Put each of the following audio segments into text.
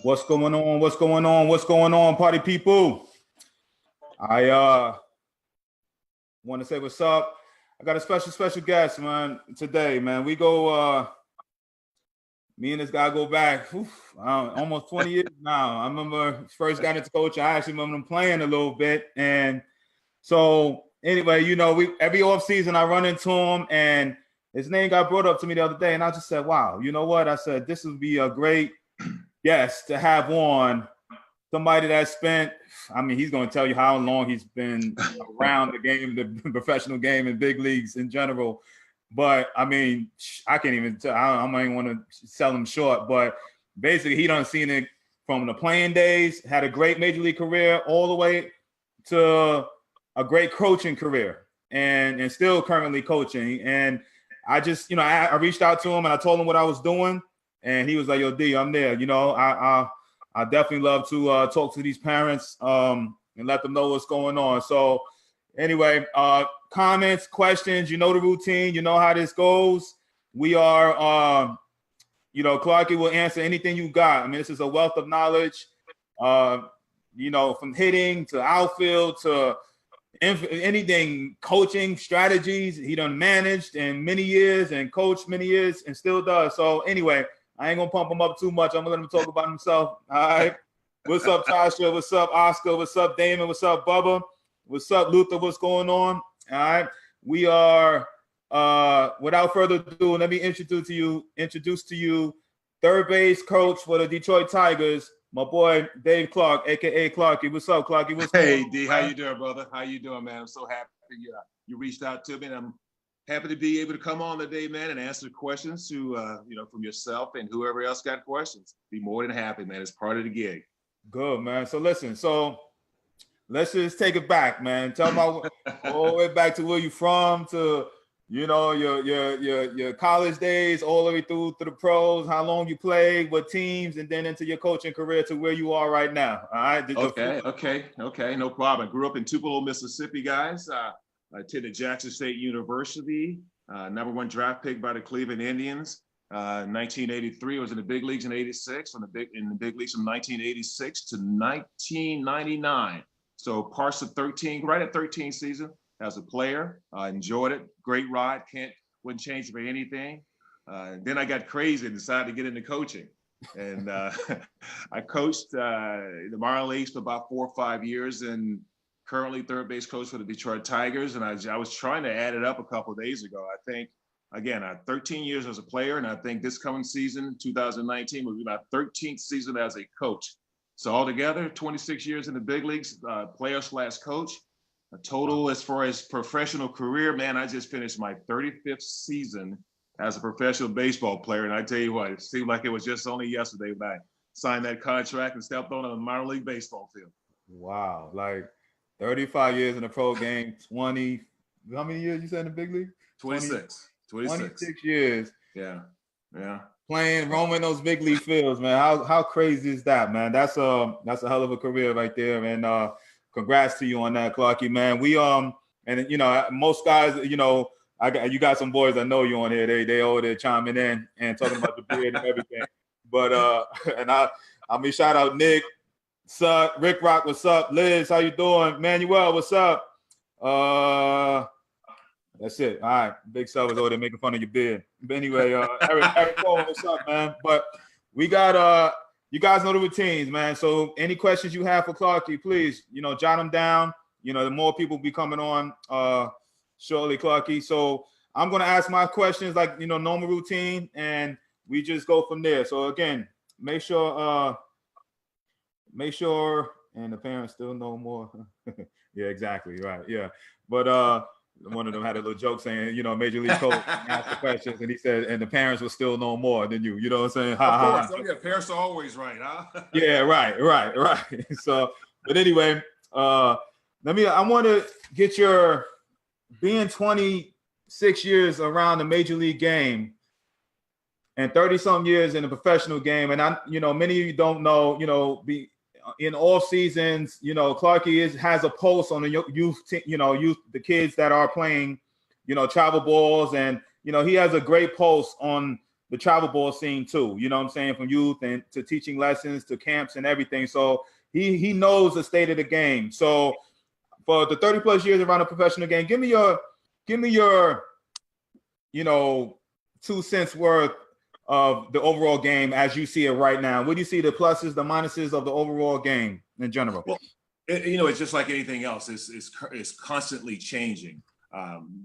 What's going on? What's going on? What's going on, party people? I want to say what's up. I got a special guest, man, today, man. We go me and this guy go back almost 20 years now. I remember first got into coaching. I actually remember him playing a little bit. And so anyway, we every off season I run into him and his name got brought up to me the other day, and I just said, wow, you know what? I said, this would be a great guest to have on somebody that spent, he's going to tell you how long he's been around the game, the professional game and big leagues in general. But I can't even tell. I might want to sell him short, but basically he done seen it from the playing days, had a great major league career all the way to a great coaching career and still currently coaching. And I just, I reached out to him and I told him what I was doing. And he was like, yo, D, I'm there. I definitely love to talk to these parents and let them know what's going on. So anyway, comments, questions, the routine, you know how this goes. We are, Clarky will answer anything you got. This is a wealth of knowledge, from hitting to outfield to anything, coaching strategies. He done managed in many years and coached many years and still does. So anyway, I ain't gonna pump him up too much. I'm gonna let him talk about himself. All right. What's up, Tasha? What's up, Oscar? What's up, Damon? What's up, Bubba? What's up, Luther? What's going on? All right. We are without further ado, let me introduce to you third base coach for the Detroit Tigers, my boy Dave Clark, aka Clarky. What's up, Clarky? What's Hey, D, how you doing, brother? How you doing, man? I'm so happy you reached out to me, and I'm happy to be able to come on today, man, and answer questions to from yourself and whoever else got questions. Be more than happy, man. It's part of the gig. Good, man. So listen, let's just take it back, man. Tell me all the way back to where you from, to your college days, all the way through to the pros, how long you played, what teams, and then into your coaching career to where you are right now. All right. Okay, no problem. I grew up in Tupelo, Mississippi, guys. I attended Jackson State University, number one draft pick by the Cleveland Indians. 1983, I was in the big leagues in '86, in the big leagues from 1986 to 1999. So parts of 13, right at 13 season as a player. I enjoyed it. Great ride. Wouldn't change it for anything. Then I got crazy and decided to get into coaching. And I coached the minor leagues for about 4 or 5 years, and currently third base coach for the Detroit Tigers. And I was trying to add it up a couple of days ago. I think, again, I had 13 years as a player, and I think this coming season, 2019, will be my 13th season as a coach. So altogether, 26 years in the big leagues, player/coach. A total as far as professional career, man, I just finished my 35th season as a professional baseball player. And I tell you what, it seemed like it was just only yesterday when I signed that contract and stepped on a minor league baseball field. Wow. Like 35 years in the pro game, 20, how many years you said in the big league? 26 years. Yeah. Playing, roaming those big league fields, man. How crazy is that, man? That's a hell of a career right there. And congrats to you on that, Clarky, man. We and most guys, you got some boys that know you on here. They over there chiming in and talking about the beard and everything. But and shout out Nick, sup, Rick Rock, what's up? Liz, how you doing? Manuel, what's up? That's it. All right. Big Sal was over there making fun of your beard. But anyway, Eric Cohen, what's up, man? But we got you guys know the routines, man. So any questions you have for Clarky, please, jot them down. The more people be coming on shortly, Clarky. So I'm gonna ask my questions like normal routine, and we just go from there. So again, make sure and the parents still know more. Yeah, exactly. Right. Yeah. But one of them had a little joke saying, Major League coach asked the questions, and he said, and the parents will still know more than you. You know what I'm saying? Of course. Yeah, parents are always right, huh? Yeah, right. So, but anyway, I want to get your being 26 years around the Major League game and 30-some years in the professional game. And many of you don't know, in off seasons, Clarky has a pulse on the youth, the kids that are playing, travel balls, and he has a great pulse on the travel ball scene too. You know what I'm saying? From youth and to teaching lessons to camps and everything. So he knows the state of the game. So for the 30 plus years around the professional game, give me your 2 cents worth of the overall game as you see it right now. What do you see the pluses, the minuses of the overall game in general? Well, it's just like anything else. It's constantly changing.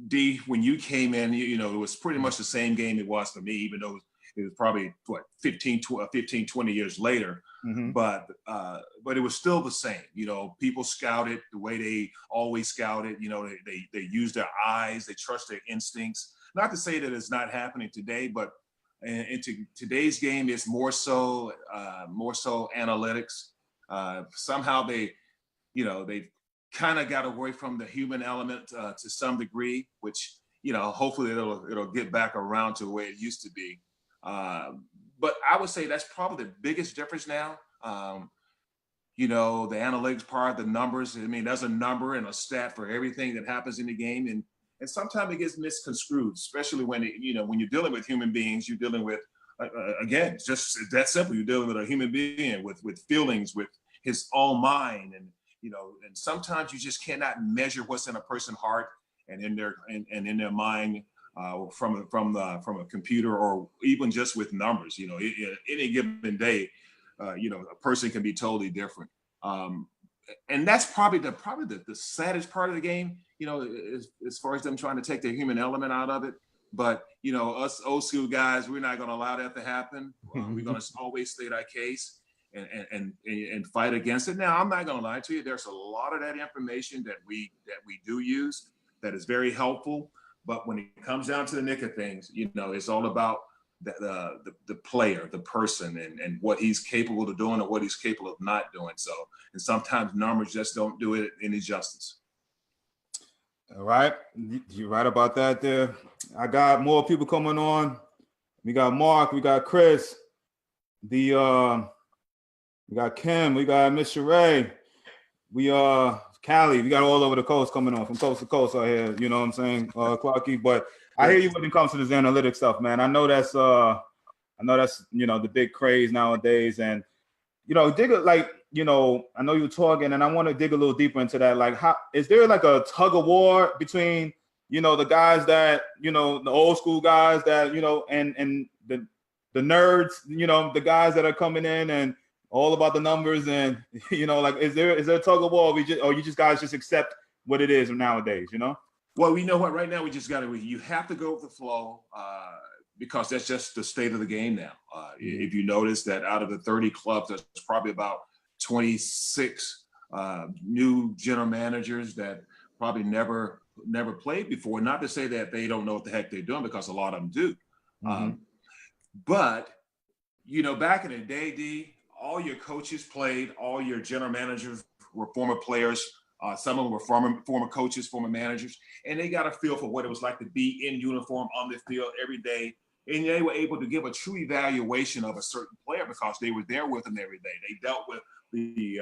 D, when you came in, it was pretty much the same game it was for me, even though it was probably 15, 20 years later. Mm-hmm. But it was still the same. People scouted the way they always scouted. They use their eyes, they trust their instincts. Not to say that it's not happening today, but in today's game, it's more so analytics. Somehow they kind of got away from the human element to some degree, which hopefully it'll get back around to the way it used to be. But I would say that's probably the biggest difference now. The analytics part, the numbers. I mean, there's a number and a stat for everything that happens in the game, and sometimes it gets misconstrued, especially when when you're dealing with human beings. You're dealing with again, just that simple. You're dealing with a human being with feelings, with his own mind, and sometimes you just cannot measure what's in a person's heart and in their mind from a computer, or even just with numbers. Any given day, a person can be totally different. And that's probably the saddest part of the game, as far as them trying to take the human element out of it. But us old school guys, we're not going to allow that to happen. We're going to always state our case and fight against it. Now, I'm not going to lie to you. There's a lot of that information that we do use that is very helpful. But when it comes down to the nick of things, it's all about the player, the person, and what he's capable of doing or what he's capable of not doing. So, and sometimes numbers just don't do it any justice. All right. You're right about that there. I got more people coming on. We got Mark, we got Chris, we got Kim, we got Miss Sheree, we Callie, we got all over the coast coming on from coast to coast out here, you know what I'm saying, Clarky. But I hear you when it comes to this analytics stuff, man. I know that's the big craze nowadays. And dig it, like, I know you're talking, and I want to dig a little deeper into that. Like, how is there like a tug of war between the guys that the old school guys that and the nerds, the guys that are coming in and all about the numbers, and like, is there a tug of war, or you guys just accept what it is nowadays? Well, we know what right now we just got to. You have to go with the flow because that's just the state of the game now. If you notice that out of the 30 clubs, there's probably about 26 new general managers that probably never played before. Not to say that they don't know what the heck they're doing, because a lot of them do. Mm-hmm. But back in the day, D, all your coaches played, all your general managers were former players. Some of them were former coaches, former managers, and they got a feel for what it was like to be in uniform on the field every day. And they were able to give a true evaluation of a certain player because they were there with them every day. They dealt with the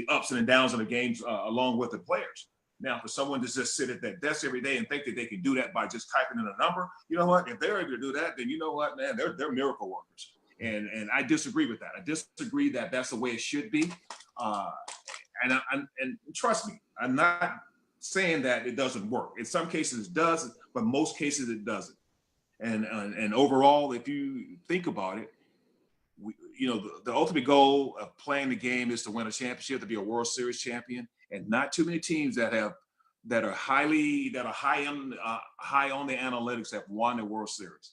ups and downs of the games along with the players. Now, for someone to just sit at that desk every day and think that they can do that by just typing in a number, you know what? If they're able to do that, then you know what, man, they're miracle workers. And I disagree with that. I disagree that that's the way it should be. And trust me, I'm not saying that it doesn't work. In some cases it does, but most cases it doesn't. And overall, if you think about it, the ultimate goal of playing the game is to win a championship, to be a World Series champion. And not too many teams that are high on the analytics have won the World Series.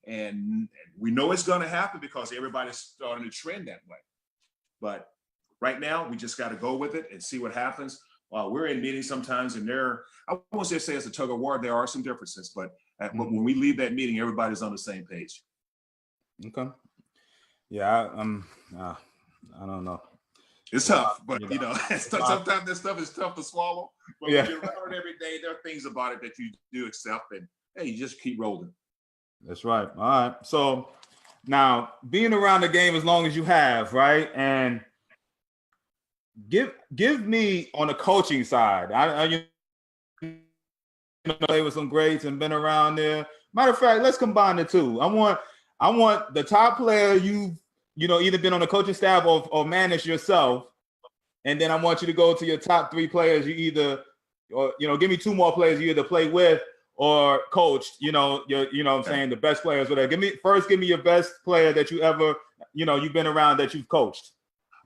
And we know it's going to happen because everybody's starting to trend that way. But right now, we just got to go with it and see what happens. We're in meetings sometimes, and I won't just say it's a tug of war. There are some differences, but when we leave that meeting, everybody's on the same page. Okay. Yeah, I don't know. It's tough, but sometimes this stuff is tough to swallow. But when you're around it every day, there are things about it that you do accept, and hey, you just keep rolling. That's right. All right. So now, being around the game as long as you have, right, and give me on the coaching side. I play with some greats and been around there. Matter of fact, let's combine the two. I want I want the top player you've either been on the coaching staff or managed yourself, and then I want you to go to your top 3 players you either, or give me 2 more players you either play with or coached. What I'm saying, the best players. Whatever. Give me your best player that you ever you've been around that you've coached.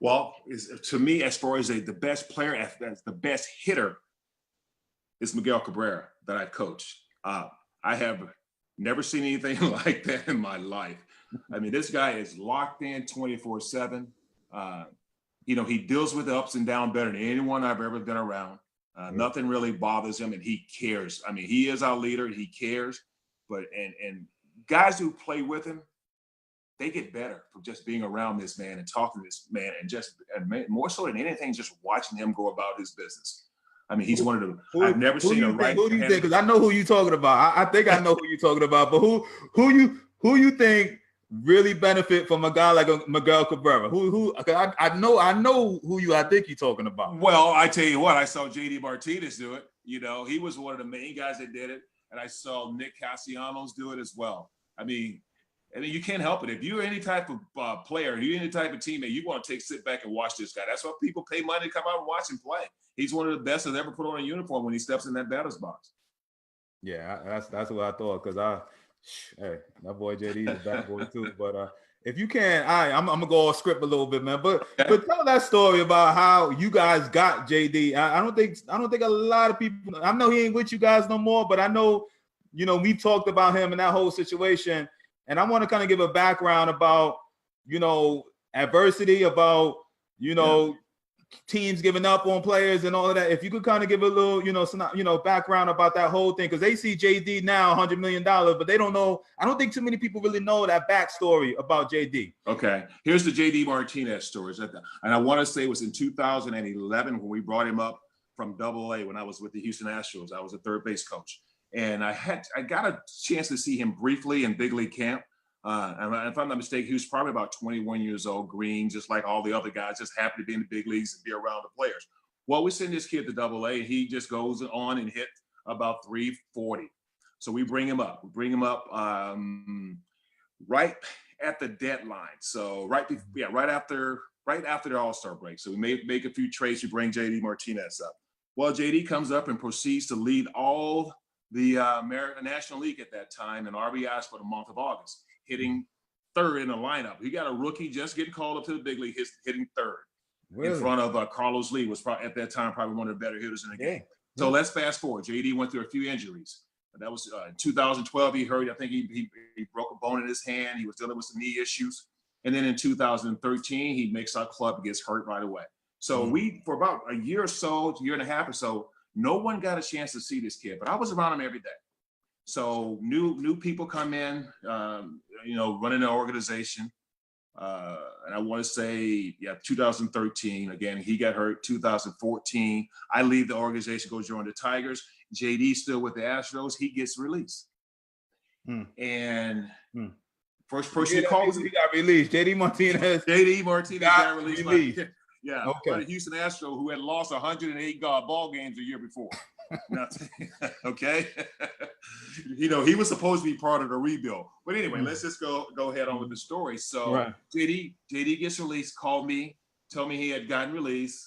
Well, to me, as far as the best player, as the best hitter, is Miguel Cabrera that I coached. I have never seen anything like that in my life. I mean, this guy is locked in 24/7. He deals with the ups and downs better than anyone I've ever been around. Nothing really bothers him, and he cares. I mean, he is our leader. He cares. But and guys who play with him, they get better from just being around this man and talking to this man, and more so than anything, just watching him go about his business. I mean, he's one of the. I've never seen a right. Who do you think? Because I know who you're talking about. I think I know who you're talking about. But who you think really benefit from a guy like a Miguel Cabrera? I know who I think you're talking about. Well, I tell you what, I saw JD Martinez do it. He was one of the main guys that did it, and I saw Nick Castellanos do it as well. I mean, you can't help it. If you're any type of player, you're any type of teammate, you want to sit back and watch this guy. That's why people pay money to come out and watch him play. He's one of the best that's ever put on a uniform when he steps in that batter's box. Yeah, that's what I thought. Because that boy JD is a bad boy too. But if you can, I'm gonna go off script a little bit, man. But tell that story about how you guys got JD. I don't think a lot of people. I know he ain't with you guys no more, but I know we talked about him and that whole situation. And I want to kind of give a background about adversity, about teams giving up on players and all of that. If you could kind of give a little, background about that whole thing, because they see JD now $100 million, but they don't know. I don't think too many people really know that backstory about JD. Okay, here's the JD Martinez stories, and I want to say it was in 2011 when we brought him up from AA when I was with the Houston Astros. I was a third base coach, and I got a chance to see him briefly in big league camp. And if I'm not mistaken, he was probably about 21 years old, green, just like all the other guys, just happy to be in the big leagues and be around the players. Well, we send this kid to AA, and he just goes on and hit about 340. So we bring him up. Right at the deadline. So right after the All-Star break. So we make a few trades to bring JD Martinez up. Well, JD comes up and proceeds to lead all the American National League at that time in RBIs for the month of August, hitting third in the lineup. He got a rookie just getting called up to the big league, hitting third in front of Carlos Lee, was probably at that time probably one of the better hitters in the game. So let's fast forward. JD went through a few injuries. That was in 2012. He hurt. I think he broke a bone in his hand. He was dealing with some knee issues. And then in 2013, he makes our club and gets hurt right away. So we, for about a year or so, year and a half or so, no one got a chance to see this kid, but I was around him every day. So new people come in, running the organization. And I want to say, 2013, again, he got hurt. 2014, I leave the organization, go join the Tigers. JD still with the Astros. He gets released. And first person he calls, he got released. JD Martinez got released. Okay. By the Houston Astros, who had lost 108 ball games a year before. Okay. He was supposed to be part of the rebuild. But anyway, let's just go ahead on with the story. So JD gets released, called me, told me he had gotten released.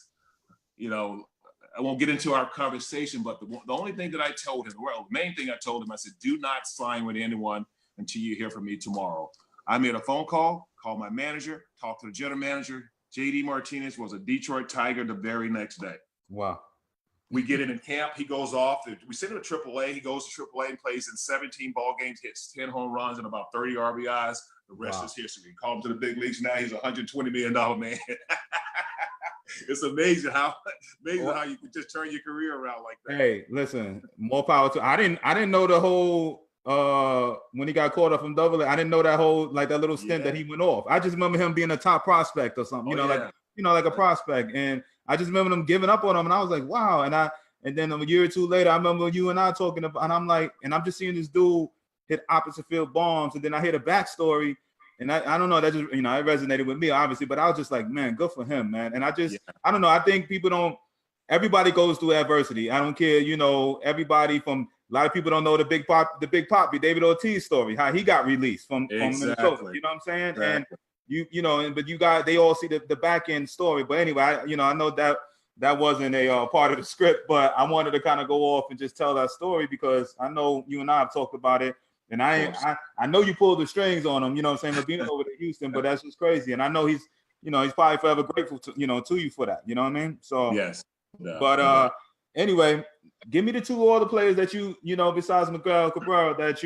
I won't get into our conversation, but the only thing that I told him, the main thing I told him, I said, do not sign with anyone until you hear from me tomorrow. I made a phone call, called my manager, talked to the general manager. JD Martinez was a Detroit Tiger the very next day. Wow. We get him in camp. He goes off. We send him to AAA. He goes to AAA and plays in 17 ball games, hits 10 home runs and about 30 RBIs. The rest is history. Call him to the big leagues. Now he's a $120 million man. It's amazing how you can just turn your career around like that. Hey, listen, more power to. I didn't know the whole when he got caught up from AA. I didn't know that whole that little stint that he went off. I just remember him being a top prospect or something. Like a prospect, and I just remember them giving up on him, and I was like, wow. And then a year or two later, I remember you and I talking about, and I'm like, and I'm just seeing this dude hit opposite field bombs, and then I hear the backstory. And I don't know, that just, it resonated with me, obviously, but I was just like, man, good for him, man. And I don't know, I think everybody goes through adversity. I don't care, everybody from lot of people don't know the Big Poppy David Ortiz story, how he got released from Minnesota. You know what I'm saying? Exactly. And but you guys, they all see the back end story. But anyway, I know that wasn't a part of the script, but I wanted to kind of go off and just tell that story because I know you and I have talked about it. And I know you pulled the strings on him, you know what I'm saying, but being over to Houston, but that's just crazy. And I know he's probably forever grateful to you for that. You know what I mean? So yes. No, but anyway, give me the two other players that you besides Miguel Cabrera that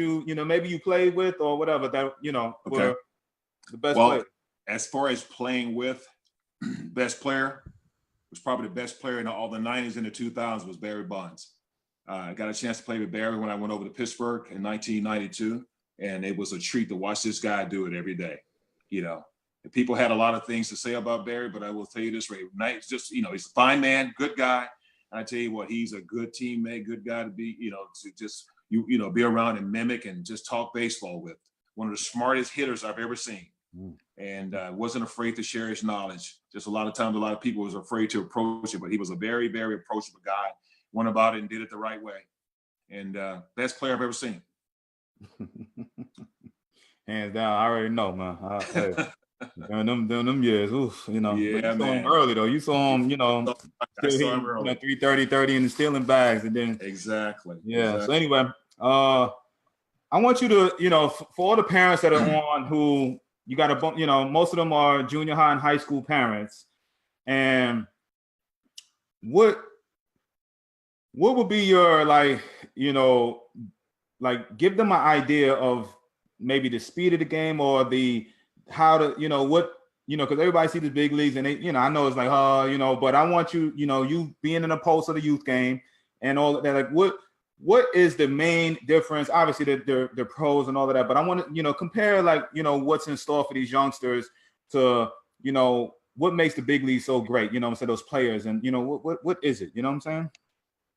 maybe you played with or whatever that were the best players. As far as playing with, best player was probably the best player in all the 90s and the 2000s was Barry Bonds. I got a chance to play with Barry when I went over to Pittsburgh in 1992, and it was a treat to watch this guy do it every day. People had a lot of things to say about Barry, but I will tell you this, Ray. Just he's a fine man, good guy. I tell you what, he's a good teammate, good guy to be, to just be around and mimic and just talk baseball with. One of the smartest hitters I've ever seen, and wasn't afraid to share his knowledge. Just a lot of times, a lot of people was afraid to approach it, but he was a very, very approachable guy. Went about it and did it the right way, and best player I've ever seen. Hands down, I already know, man. Them years, oof, Yeah, you saw man. him early though. You saw him, I saw him early. 330 and stealing bags, and then exactly. Yeah. Exactly. So anyway, I want you to, for all the parents that are on who you got to, most of them are junior high and high school parents, and what would be your give them an idea of maybe the speed of the game or how to, because everybody sees the big leagues and they, I know it's like, but I want you, you being in the pulse of the youth game and all that, like what is the main difference? Obviously the pros and all of that, but I want to, compare what's in store for these youngsters to, what makes the big league so great, so those players and, what is it, you know what I'm saying?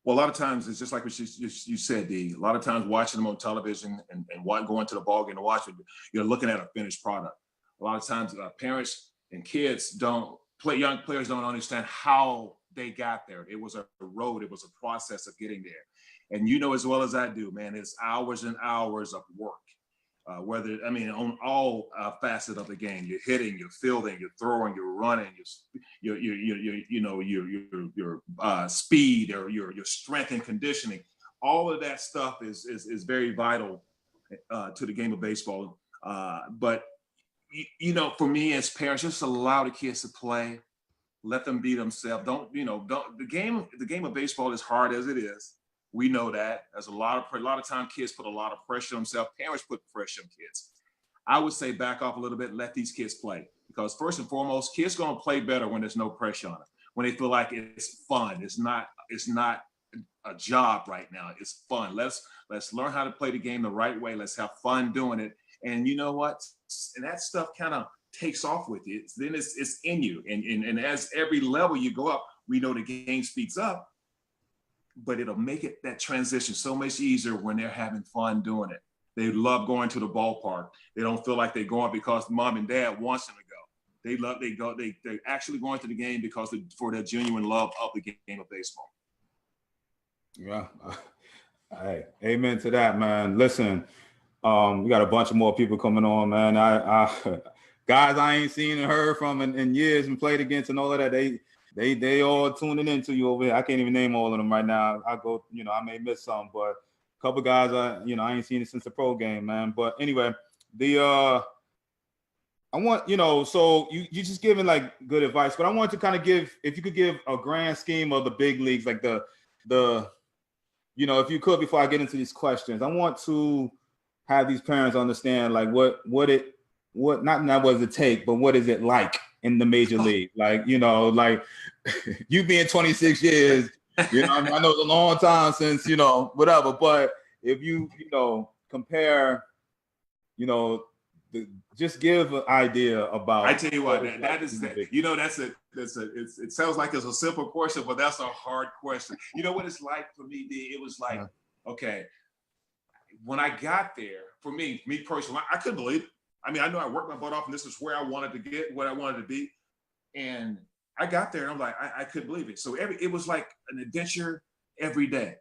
Well, a lot of times it's just like what you said, D. A lot of times watching them on television and going to the ball game to watch it, you're looking at a finished product. A lot of times parents and kids young players don't understand how they got there. It was a road. It was a process of getting there. And as well as I do, man, it's hours and hours of work. On all facets of the game, you're hitting, you're fielding, you're throwing, you're running, your speed or your strength and conditioning. All of that stuff is very vital to the game of baseball. But for me as parents, just allow the kids to play, let them be themselves. The game of baseball is hard as it is. We know that. There's a lot of time kids put a lot of pressure on themselves. Parents put pressure on kids. I would say back off a little bit, let these kids play. Because first and foremost, kids going to play better when there's no pressure on them. When they feel like it's fun. It's not a job right now. It's fun. Let's learn how to play the game the right way. Let's have fun doing it. And you know what? And that stuff kind of takes off with you. Then it's in you. And as every level you go up, we know the game speeds up. But it'll make that transition so much easier when they're having fun doing it. They love going to the ballpark. They don't feel like they're going because mom and dad wants them to go. They're actually going to the game because for their genuine love of the game of baseball. Yeah. Hey, amen to that, man. Listen, we got a bunch of more people coming on, man. I guys I ain't seen and heard from in years and played against and all of that. They all tuning into you over here. I can't even name all of them right now. I go, I may miss some, but a couple guys I ain't seen it since the pro game, man. But anyway, I want, so you just giving like good advice, but I want to kind of if you could give a grand scheme of the big leagues, like the if you could, before I get into these questions, I want to have these parents understand like what does it take, but what is it like in the major league? Like, like you being 26 years, I know it's a long time since, whatever, but if you, compare, just give an idea about. I tell you what, it sounds like it's a simple question, but that's a hard question. You know what it's like for me, D? It was like, okay, when I got there, for me personally, I couldn't believe it. I mean, I know I worked my butt off and this is where I wanted to get, what I wanted to be. And I got there and I'm like, I couldn't believe it. So it was like an adventure every day.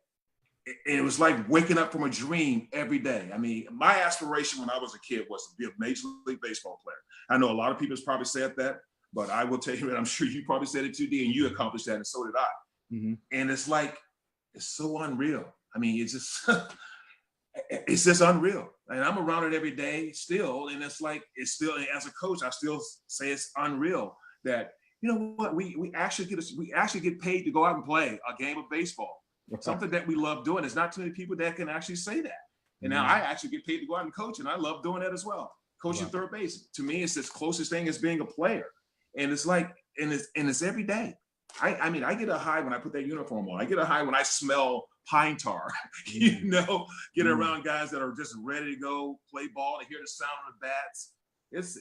it was like waking up from a dream every day. I mean, my aspiration when I was a kid was to be a Major League Baseball player. I know a lot of people have probably said that, but I will tell you, and I'm sure you probably said it too, D, and you accomplished that, and so did I. Mm-hmm. And it's like, it's so unreal. I mean, it's just, it's just unreal. And I'm around it every day still, and it's like, it's still, as a coach, I still say it's unreal that, you know what, we actually get paid to go out and play a game of baseball. Something that we love doing. There's not too many people that can actually say that. And now I actually get paid to go out and coach, and I love doing that as well. Coaching third base, to me, it's the closest thing as being a player. And it's like, and it's every day. I mean, I get a high when I put that uniform on. I get a high when I smell pine tar, you know, get around guys that are just ready to go play ball and hear the sound of the bats. It's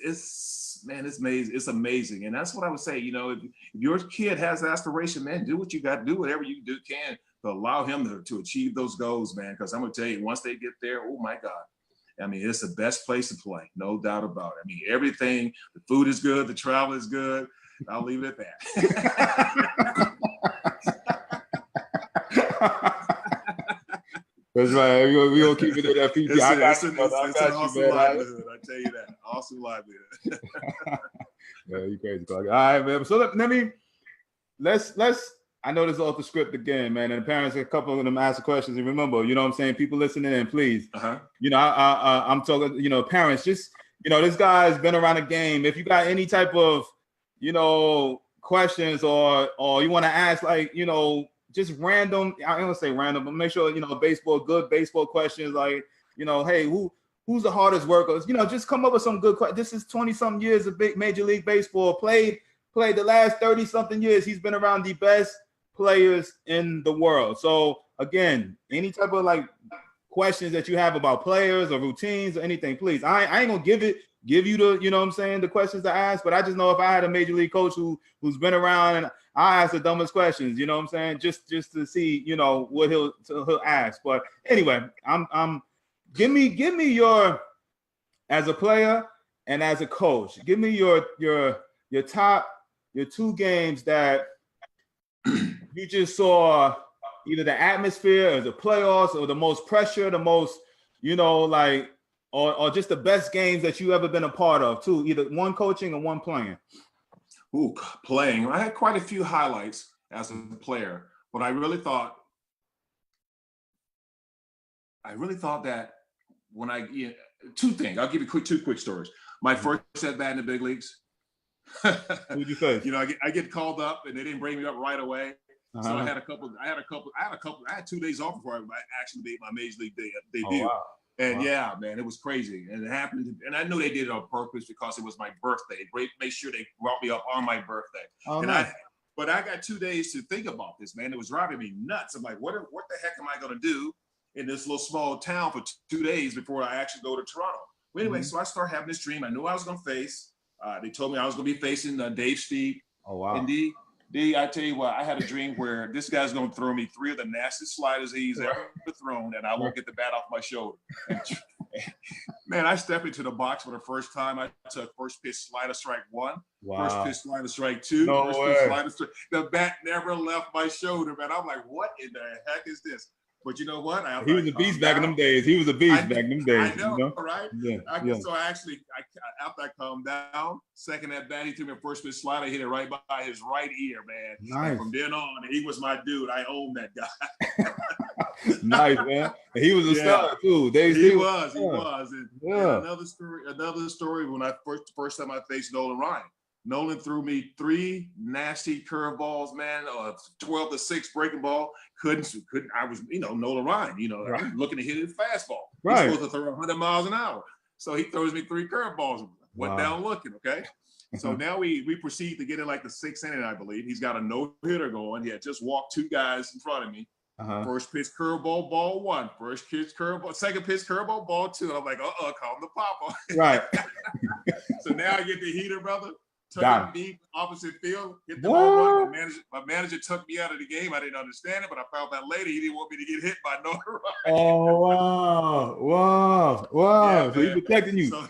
amazing. It's amazing. And that's what I would say, you know, if your kid has aspiration, man, do what you got to do, whatever you can to allow him to achieve those goals, man. Because I'm going to tell you, once they get there, oh my God. I mean, it's the best place to play, no doubt about it. I mean, everything, the food is good, the travel is good. I'll leave it at that. That's right. We're going to keep it at that PG. It's an awesome livelihood. I tell you that. Awesome livelihood. Yeah, you crazy, Clark. All right, man. So let's I know this is off the script again, man. And the parents, a couple of them ask the questions. And remember, you know what I'm saying? People listening in, please. You know, I'm talking, you know, parents, just, you know, this guy's been around the game. If you got any type of, you know, questions or you want to ask, like, you know, just random, I don't want to say random, but make sure, you know, good baseball questions, like, you know, hey, who's the hardest worker? You know, just come up with some good questions. This is 20-something years of big Major League Baseball, played the last 30-something years. He's been around the best players in the world. So again, any type of like questions that you have about players or routines or anything, please. I ain't gonna give you the, you know what I'm saying, the questions to ask, but I just know if I had a major league coach who's been around, and I ask the dumbest questions, you know what I'm saying, just to see, you know, what he'll ask. But anyway, I'm give me your, as a player and as a coach, give me your two games that you just saw, either the atmosphere or the playoffs or the most pressure, the most, you know, like, or just the best games that you ever been a part of too, either one coaching or one playing. Ooh, playing. I had quite a few highlights as a player, but I really thought that when two things, I'll give you two quick stories. My first at bat in the big leagues. Who'd you face? You know, I get called up and they didn't bring me up right away. So I had 2 days off before I actually made my major league debut. Oh, wow. And yeah, man, it was crazy. And it happened. And I knew they did it on purpose because it was my birthday. Make sure they brought me up on my birthday. Oh, nice. But I got 2 days to think about this, man. It was driving me nuts. I'm like, what the heck am I going to do in this little small town for 2 days before I actually go to Toronto? Well, anyway, so I started having this dream. I knew I was going to face. They told me I was going to be facing Dave Steep. Oh, wow. And D, I tell you what, I had a dream where this guy's going to throw me 3 of the nastiest sliders he's ever thrown, and I won't get the bat off my shoulder. Man, I stepped into the box for the first time. I took first pitch slider strike 1, first pitch slider strike 2, pitch slider strike. The bat never left my shoulder, man. I'm like, what in the heck is this? But you know what? He was a beast back in them days. I know, right? Yeah, So after I calmed down, second at bat, he threw me a first pitch slider, hit it right by his right ear, man. Nice. And from then on, he was my dude. I owned that guy. Nice, man. And he was a star too. He was. And another story when I first time I faced Nolan Ryan. Nolan threw me 3 nasty curveballs, man. 12-6 breaking ball. Couldn't. I was, Nolan Ryan. I'm looking to hit his fastball. Right. He's supposed to throw 100 miles an hour. So he throws me 3 curveballs. Went down looking. Okay. So now we proceed to get in like the 6th inning, I believe. He's got a no-hitter going. He had just walked 2 guys in front of me. First pitch curveball, ball 1. First pitch curveball, second pitch curveball, ball 2. I'm like, call him the papa. Right. So now I get the heater, brother. Took him deep, opposite field, hit the home run. My manager took me out of the game. I didn't understand it, but I found out later he didn't want me to get hit by Nolan Ryan. Oh, wow. Yeah, so he protecting you. So,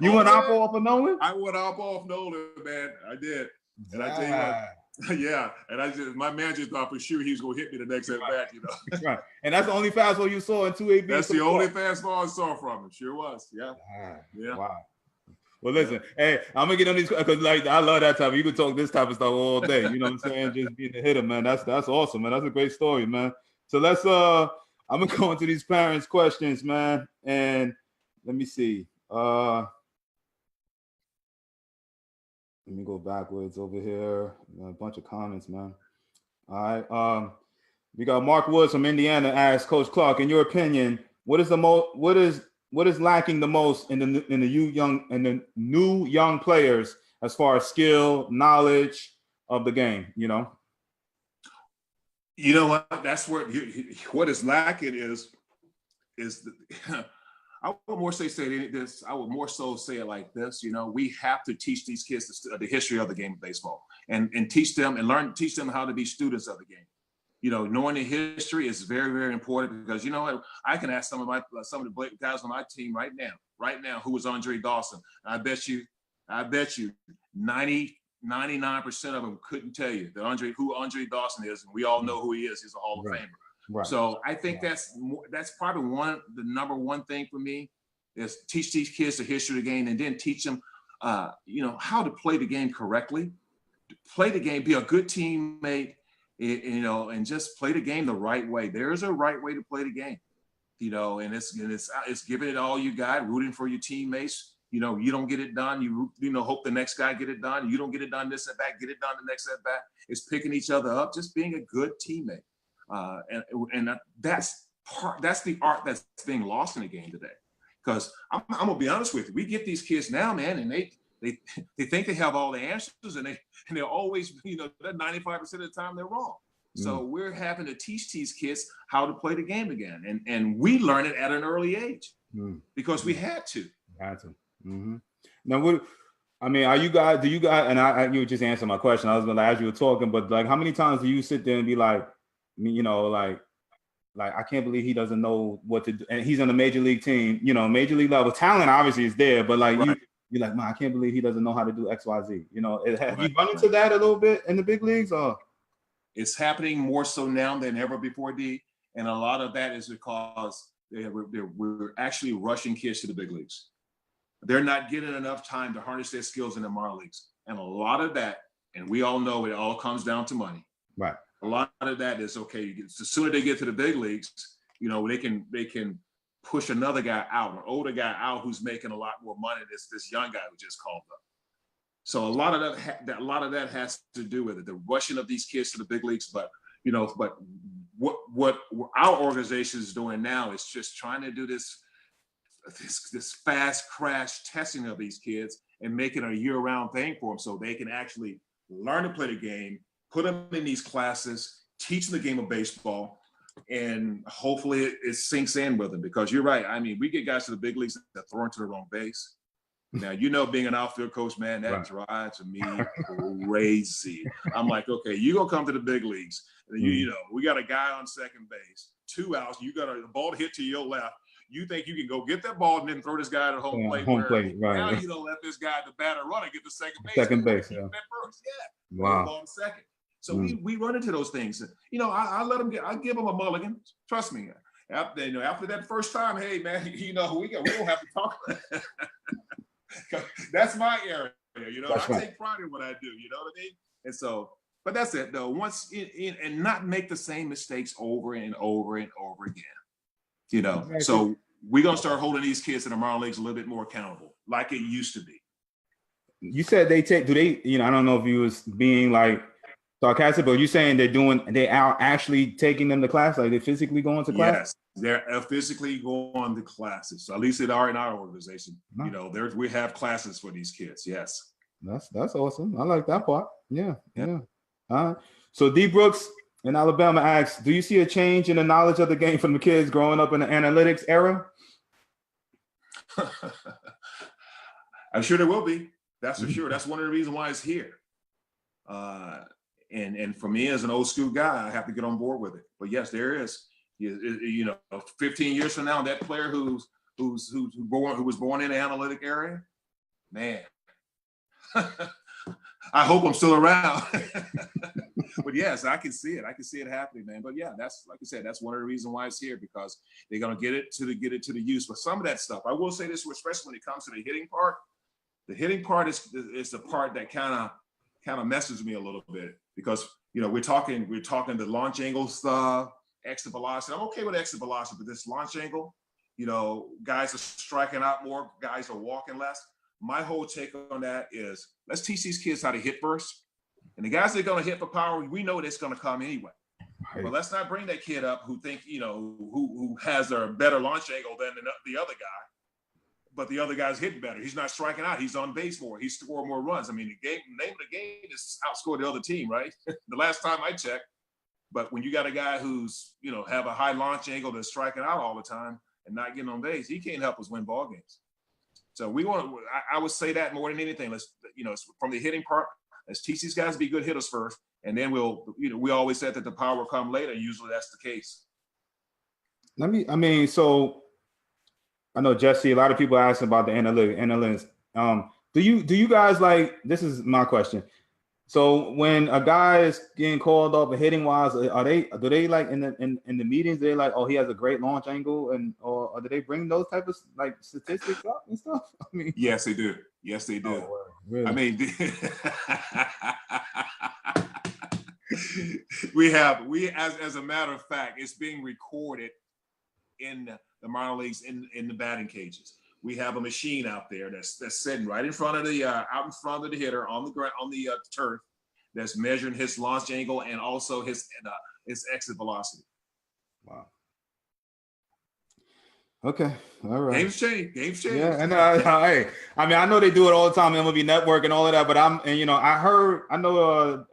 you went off for Nolan? I went off Nolan, man. I did. And I tell you what, yeah. And my manager thought for sure he was going to hit me the next at bat, you know. Right. And that's the only fastball you saw in 2AB. That's the only fastball I saw from him. Sure was. Yeah. Yeah. Wow. Well, listen, hey, I'm gonna get on these because like I love that type. You can talk this type of stuff all day. You know what I'm saying? Just being a hitter, man. That's awesome, man. That's a great story, man. So let's I'm gonna go into these parents' questions, man. And let me see. Let me go backwards over here. A bunch of comments, man. All right. We got Mark Woods from Indiana asked Coach Clark, in your opinion, what is lacking the most in the new young players as far as skill, knowledge of the game, you know? You know what? That's where what is lacking is I would more say this. I would more so say it like this. You know, we have to teach these kids the history of the game of baseball and teach them how to be students of the game. You know, knowing the history is very, very important because, you know what, I can ask some of the guys on my team right now, who was Andre Dawson. I bet you 99% of them couldn't tell you who Andre Dawson is. And we all know who he is. He's a Hall of Famer. Right. So I think that's probably the number one thing for me is teach these kids the history of the game and then teach them, you know, how to play the game correctly, play the game, be a good teammate, you know, and just play the game the right way. There's a right way to play the game, you know, and it's giving it all you got, rooting for your teammates. You know, you don't get it done, you hope the next guy get it done. You don't get it done this at bat, get it done the next at bat. It's picking each other up, just being a good teammate. And that's the art that's being lost in the game today. Because I'm gonna be honest with you, we get these kids now, man, and they think they have all the answers, and they're always, you know, 95% of the time they're wrong. So we're having to teach these kids how to play the game again, and we learn it at an early age because we had to. Mm-hmm. Now, do you guys? And you just answered my question. I was gonna as you were talking, but like, how many times do you sit there and be like, you know, like I can't believe he doesn't know what to do, and he's on a major league team, you know, major league level talent obviously is there, but like you're like, man, I can't believe he doesn't know how to do X, Y, Z. You know, have you run into that a little bit in the big leagues, or? It's happening more so now than ever before, D. And a lot of that is because we're actually rushing kids to the big leagues. They're not getting enough time to harness their skills in the minor leagues. And a lot of that, and we all know it all comes down to money. Right. A lot of that is okay. The sooner they get to the big leagues, you know, they can push another guy out, an older guy out who's making a lot more money than this young guy who just called up. So a lot of that has to do with it, the rushing of these kids to the big leagues. But you know, what our organization is doing now is just trying to do this fast crash testing of these kids and make it a year-round thing for them, so they can actually learn to play the game, put them in these classes, teach them the game of baseball, and hopefully it sinks in with them. Because you're right. I mean, we get guys to the big leagues that throw into the wrong base. Now, you know, being an outfield coach, man, that drives me crazy. I'm like, okay, you're going to come to the big leagues. You know, we got a guy on second base, 2 outs. You got a ball to hit to your left. You think you can go get that ball and then throw this guy at home plate. Right. Now you don't let this guy, the batter runner, get to second base. Second base, yeah. At first, yeah. Wow. Ball in second. So we run into those things. You know, I let them I give them a mulligan. Trust me. After that first time, hey man, you know, we don't have to talk. That's my area. You know, I take pride in what I do. You know what I mean? And so, but that's it though. And not make the same mistakes over and over and over again. You know, so we're gonna start holding these kids in the minor leagues a little bit more accountable, like it used to be. You said you know, I don't know if you was being like sarcastic, but you saying they are actually taking them to class, like they're physically going to class? Yes, they're physically going to classes. So at least they are in our organization. Nice. You know, we have classes for these kids. Yes. That's awesome. I like that part. Yeah. All right. So D Brooks in Alabama asks, do you see a change in the knowledge of the game from the kids growing up in the analytics era? I'm sure there will be. That's for sure. That's one of the reasons why it's here. And for me as an old school guy, I have to get on board with it. But yes, there is. You know, 15 years from now, that player who was born in the analytic area, man, I hope I'm still around. But yes, I can see it. I can see it happening, man. But yeah, that's like I said, that's one of the reasons why it's here, because they're gonna get it to the use. But some of that stuff, I will say this, especially when it comes to the hitting part. The hitting part is the part that kind of messes me a little bit, because we're talking the launch angle stuff, exit velocity. I'm okay with exit velocity, but this launch angle, guys are striking out more, guys are walking less. My whole take on that is, let's teach these kids how to hit first. And the guys that are going to hit for power, we know that's going to come anyway. Right. But let's not bring that kid up who think, who has a better launch angle than the other guy. But the other guy's hitting better. He's not striking out. He's on base more. He's scoring more runs. I mean, the name of the game is outscore the other team, right? The last time I checked. But when you got a guy who's, have a high launch angle that's striking out all the time and not getting on base, he can't help us win ball games. So I would say that more than anything. Let's, from the hitting part, let's teach these guys to be good hitters first. And then we always said that the power will come later. Usually that's the case. So I know, Jesse, a lot of people asking about the analytics. Do you guys, like, this is my question. So when a guy is getting called up hitting wise, do they like in the meetings, they're like, oh, he has a great launch angle, or do they bring those type of like statistics up and stuff? I mean, yes, they do. Yes, they do. Oh, really? I mean, we as a matter of fact, it's being recorded in the minor leagues in the batting cages. We have a machine out there that's sitting right in front of the hitter on the ground, on the turf, that's measuring his launch angle and also his exit velocity. Wow. Okay. All right. Games change. Yeah, and hey, I mean, I know they do it all the time, MLB Network and all of that, but I know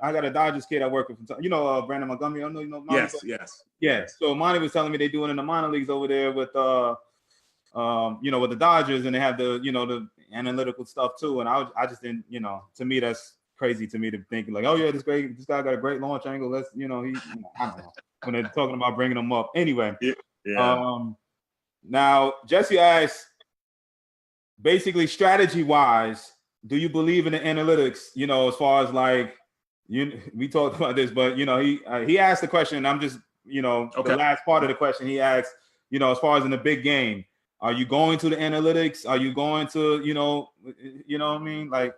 I got a Dodgers kid I work with, Brandon Montgomery. I know Monty, yes. So Monty was telling me they do it in the minor leagues over there with with the Dodgers, and they have the analytical stuff too. And I just didn't, to me that's crazy to me to think like, oh yeah, this guy got a great launch angle. Let's, I don't know, when they're talking about bringing him up. Anyway, yeah. Now, Jesse asked, basically strategy-wise, do you believe in the analytics? As far as like, we talked about this, but he asked the question. And I'm just, okay. The last part of the question he asked, as far as in the big game, are you going to the analytics? Are you going to, what I mean? Like,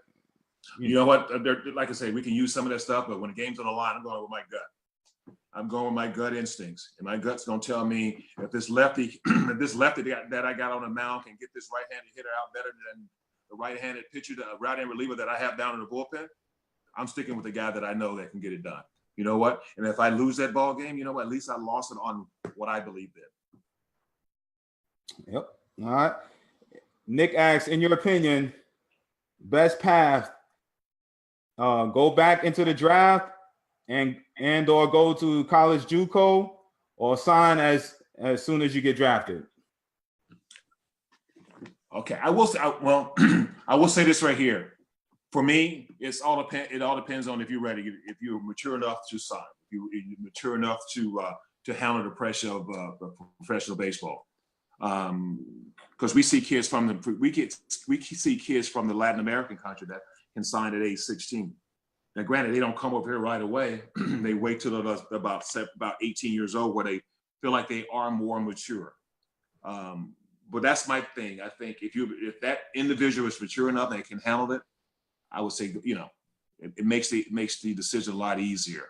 you know what? Like I say, we can use some of that stuff, but when the game's on the line, I'm going with my gut. I'm going with my gut instincts, and my gut's gonna tell me if this lefty, that I got on the mound can get this right-handed hitter out better than the right-handed pitcher, the right-hand reliever that I have down in the bullpen. I'm sticking with the guy that I know that can get it done. You know what? And if I lose that ball game, you know what? At least I lost it on what I believed in. Yep. All right. Nick asks, in your opinion, best path, go back into the draft and or go to college JUCO, or sign as soon as you get drafted? Okay, I will say, I will say this right here. For me, it all depends on if you're ready, if you're mature enough to sign, if you're mature enough to handle the pressure of professional baseball. Because we see kids from the Latin American country that can sign at age 16. Now, granted, they don't come over here right away. They wait till they're about 18 years old, where they feel like they are more mature. But that's my thing. I think if that individual is mature enough and can handle it, I would say, it makes the decision a lot easier.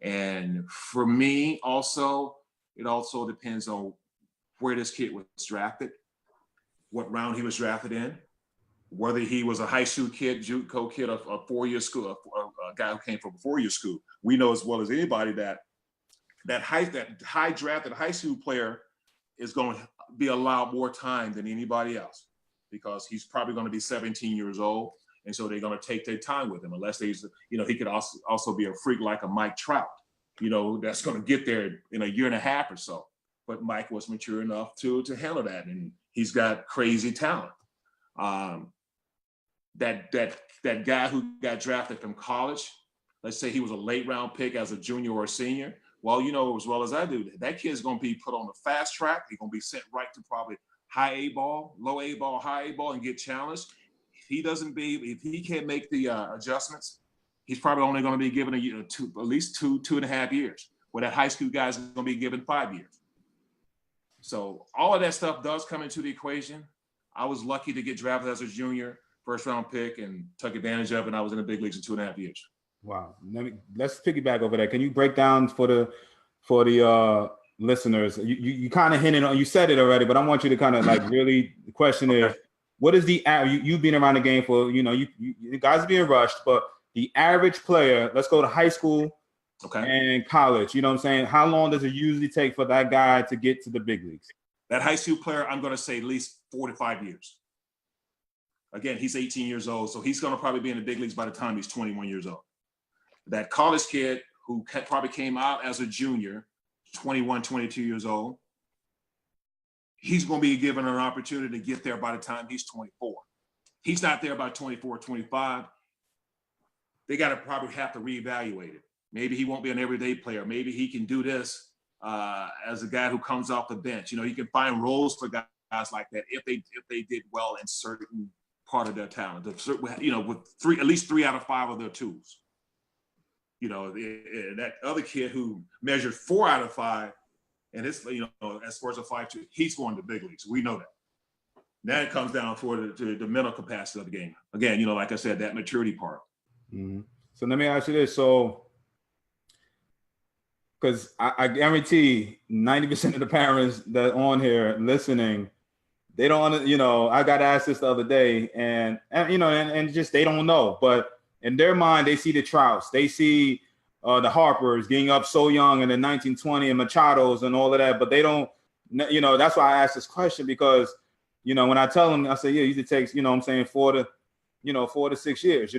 And for me, also, it also depends on where this kid was drafted, what round he was drafted in, whether he was a high school kid, JUCO kid, a four-year school, a guy who came from a four-year school. We know as well as anybody that high drafted high school player is going to be allowed more time than anybody else, because he's probably going to be 17 years old. And so they're going to take their time with him, unless he could also be a freak like a Mike Trout, that's going to get there in a year and a half or so. But Mike was mature enough to handle that, and he's got crazy talent. That guy who got drafted from college, let's say he was a late round pick as a junior or a senior. Well, as well as I do, that kid's going to be put on the fast track. He's going to be sent right to probably high A ball, low A ball, high A ball, and get challenged. If he can't make the adjustments, he's probably only going to be given at least two and a half years. Where that high school guy is going to be given 5 years. So all of that stuff does come into the equation. I was lucky to get drafted as a junior, first round pick, and took advantage of it. And I was in the big leagues in 2.5 years. Wow. Let's piggyback over that. Can you break down for the listeners? You kind of hinted on, you said it already, but I want you to kind of like really, the question is, what is the you been around the game for, you guys are being rushed, but the average player, let's go to high school and college, you know what I'm saying? How long does it usually take for that guy to get to the big leagues? That high school player, I'm going to say at least 4 to 5 years. Again, he's 18 years old, so he's going to probably be in the big leagues by the time he's 21 years old. That college kid who probably came out as a junior, 21, 22 years old, he's going to be given an opportunity to get there by the time he's 24. He's not there by 24, 25. They got to probably have to reevaluate it. Maybe he won't be an everyday player. Maybe he can do this as a guy who comes off the bench. You can find roles for guys like that if they did well in certain part of their talent. With at least 3 out of 5 of their tools. That other kid who measured 4 out of 5, and it's as far as a 5.2, he's going to big leagues. We know that. Now it comes down to the mental capacity of the game. Again, like I said, that maturity part. Mm-hmm. So let me ask you this. So, because I guarantee 90% of the parents that are on here listening, they don't, I got asked this the other day, and just they don't know. But in their mind, they see the Trouts, they see the Harpers getting up so young in the 1920 and Machados and all of that, but they don't, that's why I asked this question, because, when I tell them, I say, yeah, it usually takes, 4 to 6 years, to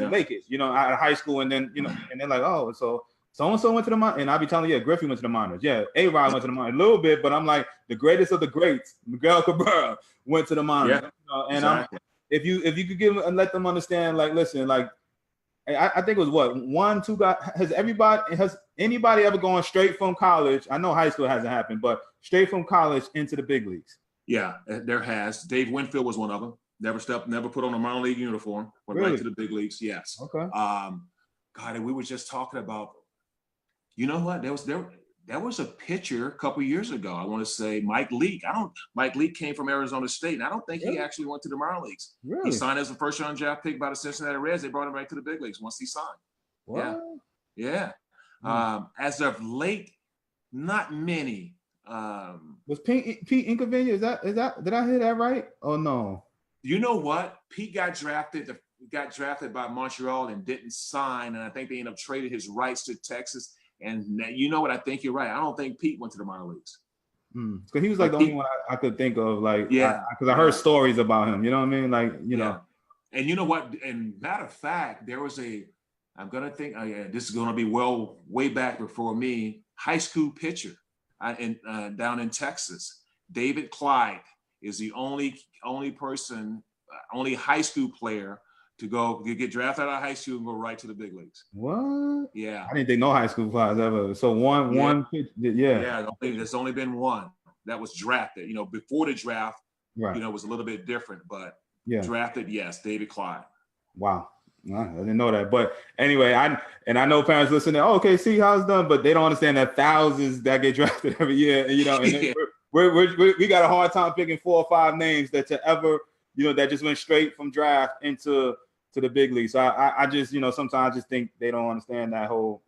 make it, out of high school. And then, and they're like, oh, so-and-so went to the minors. And I'll be telling you, yeah, Griffey went to the minors. Yeah, A-Rod went to the minors a little bit, but I'm like, the greatest of the greats, Miguel Cabrera, went to the minors. Yeah, and exactly. If you could give and let them understand, like, listen, like, I think it was 1, 2 guys. Has anybody ever gone straight from college? I know high school hasn't happened, but straight from college into the big leagues? Yeah, there has. Dave Winfield was one of them. Never put on a minor league uniform, went Really? right to the big leagues. Yes. Okay. God, and we were just talking about, what? There was a pitcher a couple years ago. I want to say Mike Leake. Mike Leake came from Arizona State, and I don't think he actually went to the minor leagues. Really? He signed as a first-round draft pick by the Cincinnati Reds. They brought him right to the big leagues once he signed. What? Yeah. As of late, not many. Was Pete Incaviglia? Is that did I hear that right? Oh no. You know what? Pete got drafted by Montreal and didn't sign, and I think they ended up trading his rights to Texas. And you know what? I think you're right. I don't think Pete went to the minor leagues. Because he was like the only one I could think of, like, because I heard stories about him. You know what I mean? Like, know. And you know what? And matter of fact, there was I'm gonna think. This is gonna be way back before me. High school pitcher, down in Texas, David Clyde is the only person, only high school player to get drafted out of high school and go right to the big leagues. What? Yeah. I didn't think no high school players ever. So one pitch, Yeah, there's only been one that was drafted. Before the draft, right. It was a little bit different, but drafted, yes, David Clyde. Wow. I didn't know that. But anyway, I know parents listening, okay, see how it's done, but they don't understand that thousands that get drafted every year. And, we got a hard time picking 4 or 5 names that that just went straight from draft into the big league. So I just, sometimes I just think they don't understand that whole,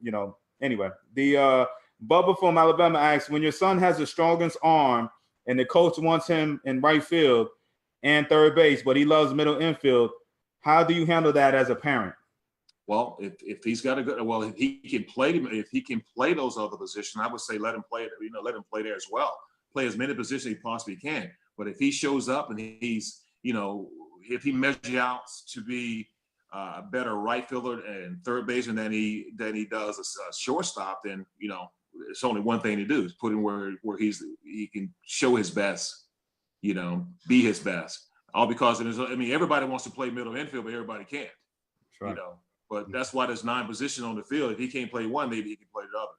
anyway. The Bubba from Alabama asks, when your son has the strongest arm and the coach wants him in right field and third base, but he loves middle infield, how do you handle that as a parent? Well, if he's got if he can play those other positions, I would say let him play there as well. Play as many positions he possibly can. But if he shows up and he's, if he measures out to be a better right fielder and third baseman than he does a shortstop, then it's only one thing to do, is put him where he can show his best, be his best. All because everybody wants to play middle infield, but everybody can't. Right. But that's why there's 9 positions on the field. If he can't play one, maybe he can play the other.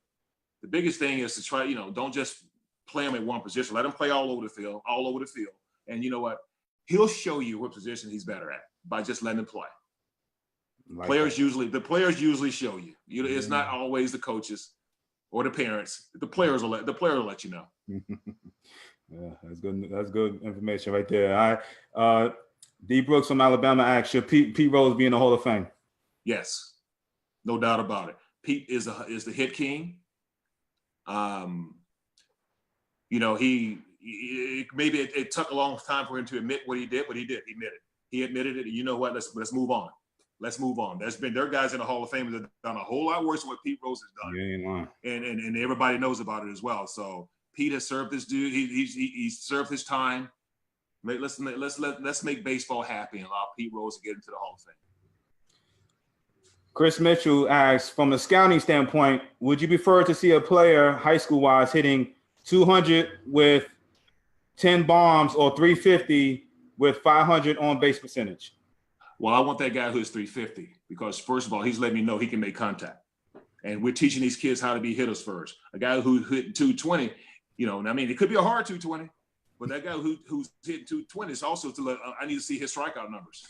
The biggest thing is to try, don't just play him at one position. Let him play all over the field. And you know what? He'll show you what position he's better at by just letting him play. Like the players usually show you. It's not always the coaches or the parents. The players will let you know. Yeah, that's good. That's good information right there. All right. D. Brooks from Alabama asks, should Pete Rose be in the Hall of Fame? Yes, no doubt about it. Pete is the hit king. Maybe it took a long time for him to admit what he did, but he did. He admitted it. And you know what? Let's move on. Let's move on. There are guys in the Hall of Fame that have done a whole lot worse than what Pete Rose has done. You ain't lying. And everybody knows about it as well. So Pete has served his due. He's served his time. Let's make baseball happy and allow Pete Rose to get into the Hall of Fame. Chris Mitchell asks, from a scouting standpoint, would you prefer to see a player high school wise hitting 200 with 10 bombs or 350 with 500 on base percentage? Well, I want that guy who's 350 because, first of all, he's letting me know he can make contact. And we're teaching these kids how to be hitters first. A guy who hit 220, it could be a hard 220, but that guy who's hitting 220 is also I need to see his strikeout numbers.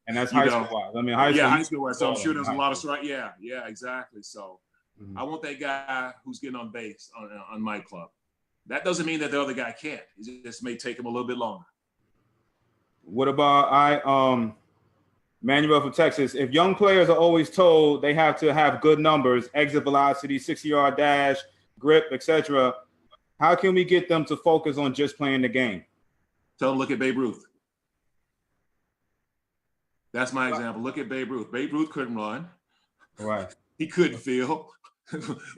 And that's high school wise. I mean, high school wise. So I'm sure there's a lot of strike. Yeah, exactly. So I want that guy who's getting on base on my club. That doesn't mean that the other guy can't. It just may take him a little bit longer. What about Manuel from Texas? If young players are always told they have to have good numbers, exit velocity, 60-yard dash, grip, etc., how can we get them to focus on just playing the game? Tell them look at Babe Ruth. That's my example. Look at Babe Ruth. Babe Ruth couldn't run. Right. He couldn't field.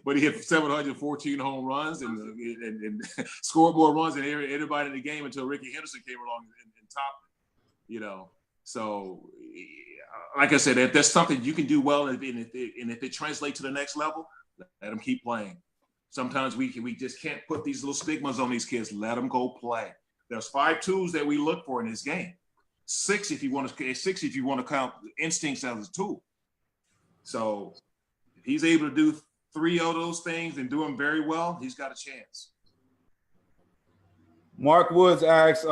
But he hit 714 home runs and scored more runs than everybody in the game until Ricky Henderson came along and topped it. So like I said, if there's something you can do well, and if it translates to the next level, let them keep playing. Sometimes we just can't put these little stigmas on these kids. Let them go play. There's 5 tools that we look for in this game. 6 if you want to count instincts as a tool. So if he's able to do 3 of those things and do them very well, he's got a chance. Mark Woods asks,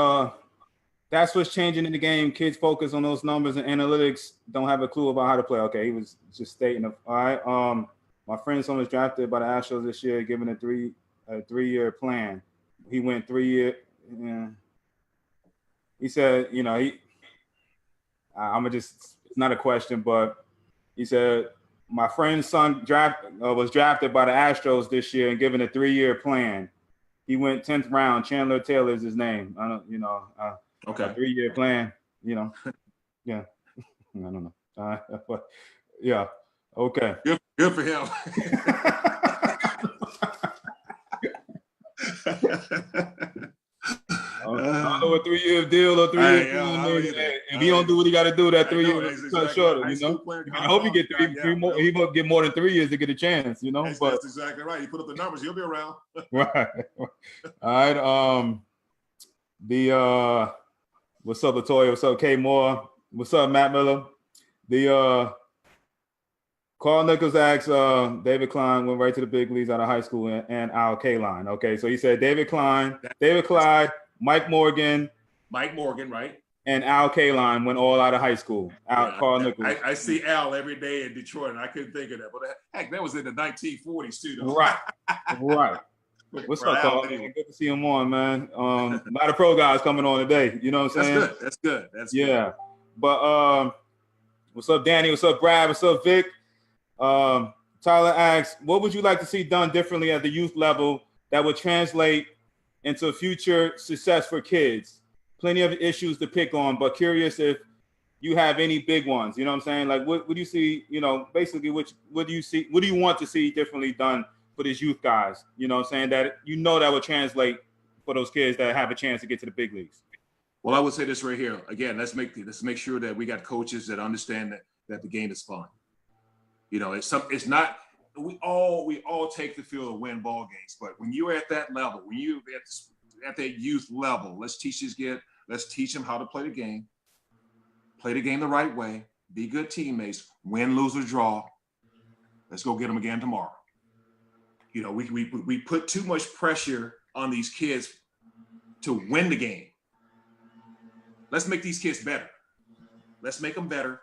that's what's changing in the game. Kids focus on those numbers and analytics, don't have a clue about how to play. Okay, he was just stating. All right. My friend's son was drafted by the Astros this year, given a 3-year plan. He went 3 year. Yeah. He said, it's not a question, but he said, my friend's son was drafted by the Astros this year and given a 3-year plan. He went 10th round. Chandler Taylor is his name. I don't, okay. A 3-year plan, Yeah. I don't know. But yeah. Okay. Good for him. I don't know a 3-year deal or 3-year plan. If he don't do what he got to do, that 3 years is cut shorter. I hope he get 3 more. He won't get more than 3 years to get a chance. That's exactly right. You put up the numbers, he'll be around. Right. All right. What's up, Latoya? What's up, Kay Moore? What's up, Matt Miller? Carl Nichols asks, David Klein went right to the big leagues out of high school and Al Kaline. Okay, so he said David Klein, David Clyde, Mike Morgan, right? And Al Kaline went all out of high school. Carl Nichols. I see Al every day in Detroit, and I couldn't think of that. But heck, that was in the 1940s too, though. Right. What's up, Carl? Good to see him on, man. A lot of pro guys coming on today. You know what I'm saying? That's good. Yeah. But what's up, Danny? What's up, Brad? What's up, Vic? Tyler asks, what would you like to see done differently at the youth level that would translate into future success for kids? Plenty of issues to pick on, but curious if you have any big ones. You know what I'm saying? Like, what do you see, basically, what do you want to see differently done for these youth guys? You know what I'm saying? That that would translate for those kids that have a chance to get to the big leagues. Well, I would say this right here. Again, let's make sure that we got coaches that understand that the game is fun. It's not. We all take the field to win ball games, but when you're at that level, when you're at that youth level, let's teach them how to play the game the right way, be good teammates, win, lose, or draw. Let's go get them again tomorrow. We put too much pressure on these kids to win the game. Let's make these kids better. Let's make them better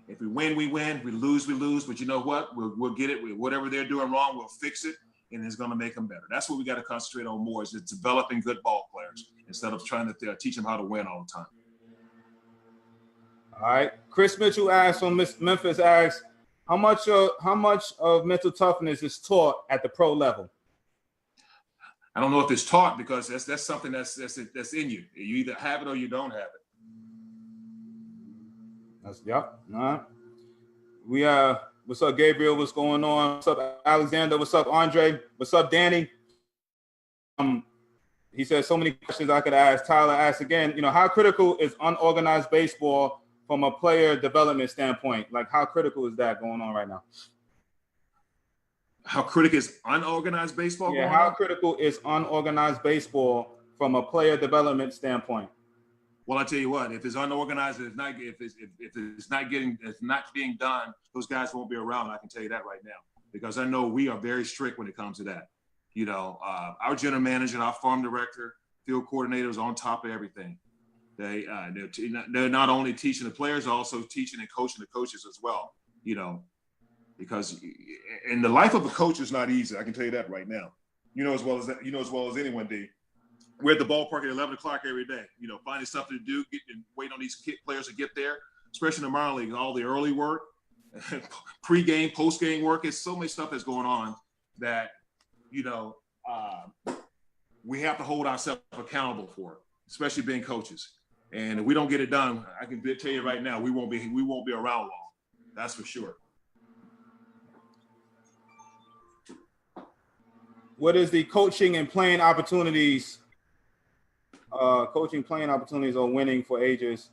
If we win, we win. We lose, we lose. But you know what? We'll get it. Whatever they're doing wrong, we'll fix it, and it's going to make them better. That's what we got to concentrate on more, is just developing good ball players instead of trying to teach them how to win all the time. All right. Chris Mitchell asks from Memphis asks, how much of mental toughness is taught at the pro level? I don't know if it's taught, because that's something that's in you. You either have it or you don't have it. Yep. All right. We what's up, Gabriel? What's going on? What's up, Alexander? What's up, Andre? What's up, Danny? He says so many questions I could ask. Tyler asks again, how critical is unorganized baseball from a player development standpoint? Like, how critical is that going on right now? How critical is unorganized baseball going on? How critical is unorganized baseball from a player development standpoint? Well, I tell you what, if it's unorganized, if it's not being done, those guys won't be around. I can tell you that right now, because I know we are very strict when it comes to that. Our general manager, our farm director, field coordinators on top of everything. They're not only teaching the players, also teaching and coaching the coaches as well. Because in the life of a coach is not easy. I can tell you that right now. As well as anyone, D. We're at the ballpark at 11 o'clock every day, finding something to do, wait on these players to get there, especially in the minor league, all the early work, pre-game, post-game work. It's so much stuff that's going on that, we have to hold ourselves accountable for it, especially being coaches. And if we don't get it done, I can tell you right now, we won't be around long. That's for sure. What is the coaching and playing opportunities or winning for ages?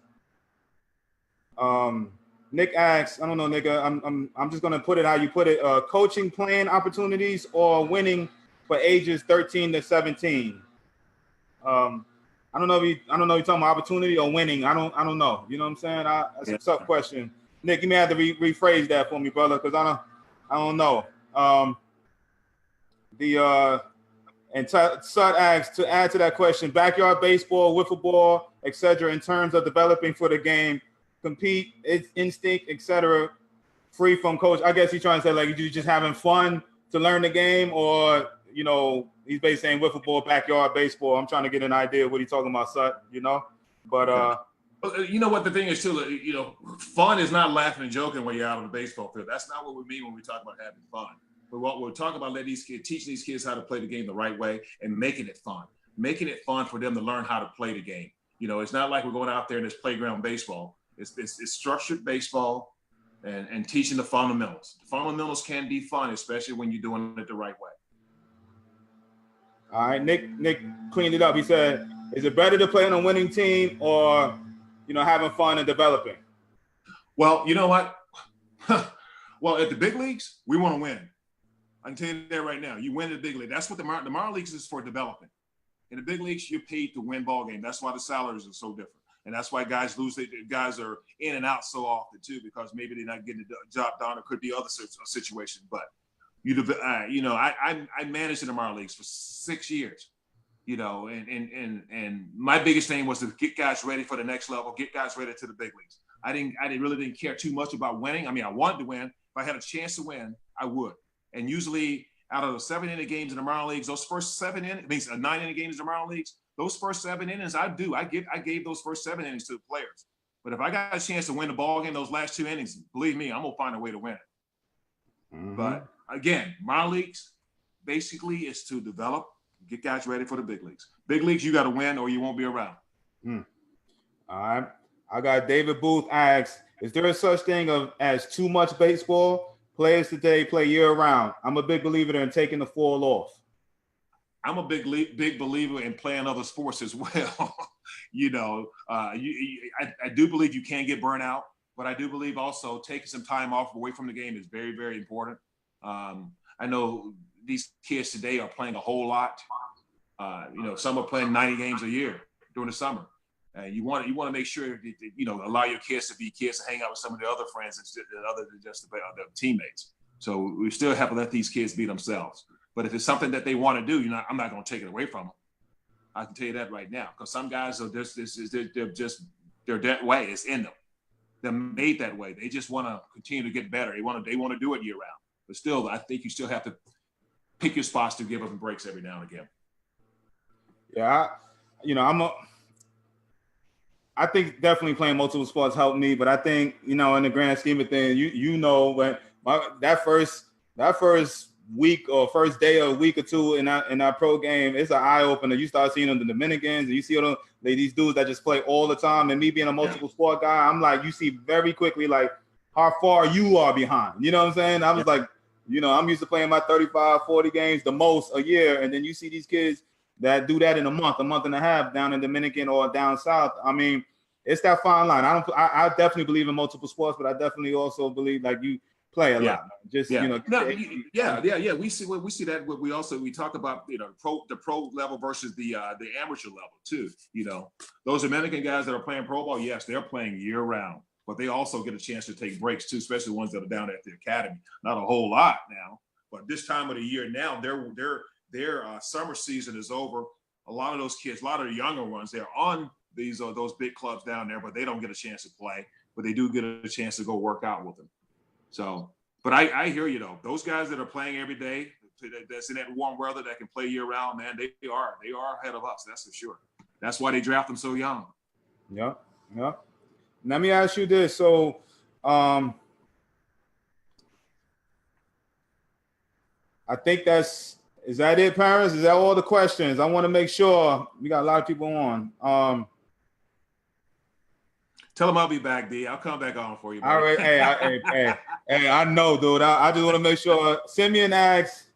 Nick asks, I don't know, nigga. I'm just gonna put it how you put it. Coaching, playing opportunities, or winning for ages 13 to 17. I don't know if you're talking about opportunity or winning. I don't know. You know what I'm saying? That's a tough question. Nick, you may have to rephrase that for me, brother, because I don't know. And Sud asks, to add to that question, backyard baseball, wiffle ball, etc., in terms of developing for the game, compete, instinct, etc., free from coach. I guess he's trying to say, like, you just having fun to learn the game, or, he's basically saying wiffle ball, backyard baseball. I'm trying to get an idea of what he's talking about, Sud, But you know what the thing is too, fun is not laughing and joking when you're out on the baseball field. That's not what we mean when we talk about having fun. But what we're talking about, teaching these kids how to play the game the right way and making it fun for them to learn how to play the game. It's not like we're going out there in this playground baseball. It's structured baseball and teaching the fundamentals. The fundamentals can be fun, especially when you're doing it the right way. All right, Nick cleaned it up. He said, is it better to play on a winning team or, having fun and developing? Well, you know what? Well, at the big leagues, we want to win. I can tell you that right now. You win the big league. That's what the minor leagues is for, development. In the big leagues, you're paid to win ball game. That's why the salaries are so different. And that's why guys lose. Guys are in and out so often too, because maybe they're not getting the job done, or could be other situations. But I managed in the minor leagues for 6 years. And my biggest thing was to get guys ready for the next level, get guys ready to the big leagues. I really didn't care too much about winning. I mean, I wanted to win. If I had a chance to win, I would. And usually, out of the 7-inning games in the minor leagues, those first 7 innings, means 9-inning games in the minor leagues, those first 7 innings, I gave those first 7 innings to the players. But if I got a chance to win the ball game, those last 2 innings, believe me, I'm gonna find a way to win it. Mm-hmm. But again, minor leagues basically is to develop, get guys ready for the big leagues. Big leagues, you got to win or you won't be around. All right. I got David Booth asks, is there a such thing as too much baseball? Players today play year-round. I'm a big believer in taking the fall off. I'm a big believer in playing other sports as well. I do believe you can get burnt out, but I do believe also taking some time off away from the game is very, very important. I know these kids today are playing a whole lot. Some are playing 90 games a year during the summer. You want to make sure that, allow your kids to be kids to hang out with some of their other friends other than just their teammates. So we still have to let these kids be themselves. But if it's something that they want to do, I'm not going to take it away from them. I can tell you that right now, because some guys are they're that way. It's in them. they're made that way. They just want to continue to get better. They want to do it year round. But still, I think you still have to pick your spots to give them breaks every now and again. Yeah, I think definitely playing multiple sports helped me, but I think, in the grand scheme of things, when that first week or first day or a week or two in our pro game, it's an eye opener. You start seeing them, the Dominicans, and you see them, these dudes that just play all the time. And me being a multiple sport guy, I'm like, you see very quickly like how far you are behind. You know what I'm saying? I was like, I'm used to playing my 35, 40 games the most a year, and then you see these kids that do that in a month and a half down in Dominican or down south. I mean, it's that fine line. I definitely believe in multiple sports, but I definitely also believe like you play a lot. We see that. We talk about the pro level versus the amateur level too. Those Dominican guys that are playing pro ball, yes, they're playing year round, but they also get a chance to take breaks too, especially ones that are down at the academy. Not a whole lot now, but this time of the year now, their summer season is over. A lot of those kids, a lot of the younger ones, they're on those big clubs down there, but they don't get a chance to play. But they do get a chance to go work out with them. So, but I hear you though. Those guys that are playing every day, that's in that warm weather, that can play year round, man, they are ahead of us. That's for sure. That's why they draft them so young. Yeah. Let me ask you this. So, I think is that it, Paris? Is that all the questions? I want to make sure we got a lot of people on. Tell them I'll be back, D. I'll come back on for you, buddy. All right. Hey, I know, dude. I just want to make sure. Simeon asks,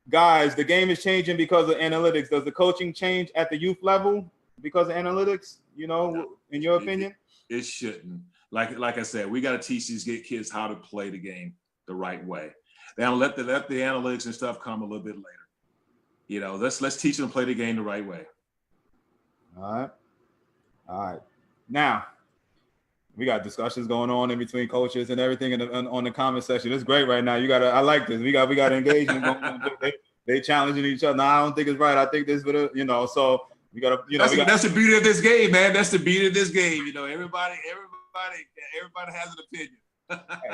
guys, the game is changing because of analytics. Does the coaching change at the youth level because of analytics? In your opinion? It shouldn't. Like I said, we got to teach these kids how to play the game the right way. Now let the analytics and stuff come a little bit later. Let's teach them to play the game the right way. All right. Now, we got discussions going on in between coaches and everything on the comment section. It's great right now. I like this. We got engagement going on. They challenging each other. No, I don't think it's right. I think this, so we got to, That's the beauty of this game, man. That's the beauty of this game. Everybody has an opinion.